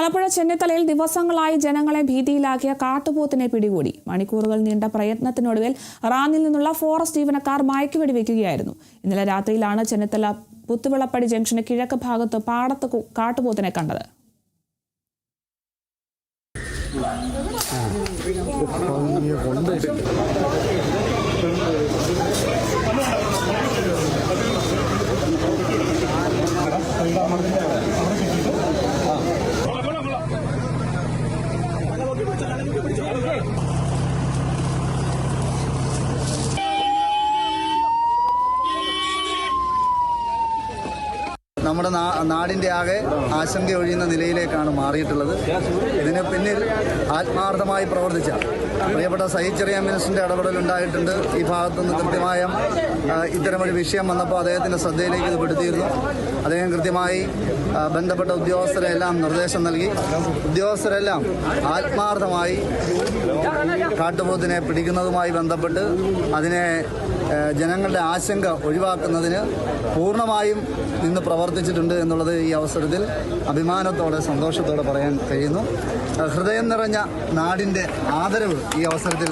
ആലപ്പുഴ ചെന്നിത്തലയിൽ ദിവസങ്ങളായി ജനങ്ങളെ ഭീതിയിലാക്കിയ കാട്ടുപോത്തിനെ പിടികൂടി. മണിക്കൂറുകൾ നീണ്ട പ്രയത്നത്തിനൊടുവിൽ റാന്നിയിൽ നിന്നുള്ള ഫോറസ്റ്റ് ജീവനക്കാർ മയക്കുവെടി വയ്ക്കുകയായിരുന്നു. ഇന്നലെ രാത്രിയിലാണ് ചെന്നിത്തല പുത്തുവിളപ്പടി ജംഗ്ഷന് കിഴക്ക് ഭാഗത്ത് പാടത്ത് കാട്ടുപോത്തിനെ കണ്ടത്. നമ്മുടെ നാടിൻ്റെ ആകെ ആശങ്ക ഒഴിയുന്ന നിലയിലേക്കാണ് മാറിയിട്ടുള്ളത്. ഇതിന് പിന്നിൽ ആത്മാർത്ഥമായി പ്രവർത്തിച്ച പ്രിയപ്പെട്ട സയ്യിദ് ചെറിയാൻ മിനിസ്റ്ററിൻ്റെ ഇടപെടലുണ്ടായിട്ടുണ്ട്. ഈ ഭാഗത്തുനിന്ന് കൃത്യമായ ഇത്തരമൊരു വിഷയം വന്നപ്പോൾ അദ്ദേഹത്തിൻ്റെ ശ്രദ്ധയിലേക്ക് ഇത് പെടുത്തിയിരുന്നു. അദ്ദേഹം കൃത്യമായി ബന്ധപ്പെട്ട ഉദ്യോഗസ്ഥരെല്ലാം നിർദ്ദേശം നൽകി. ഉദ്യോഗസ്ഥരെല്ലാം ആത്മാർത്ഥമായി കാട്ടുപോത്തിനെ പിടിക്കുന്നതുമായി ബന്ധപ്പെട്ട് അതിനെ ജനങ്ങളുടെ ആശങ്ക ഒഴിവാക്കുന്നതിന് പൂർണ്ണമായും നിന്ന് പ്രവർത്തിച്ചിട്ടുണ്ട് എന്നുള്ളത് ഈ അവസരത്തിൽ അഭിമാനത്തോടെ സന്തോഷത്തോടെ പറയാൻ കഴിയുന്നു. ഹൃദയം നിറഞ്ഞ നാടിൻ്റെ ആദരവ് ഈ അവസരത്തിൽ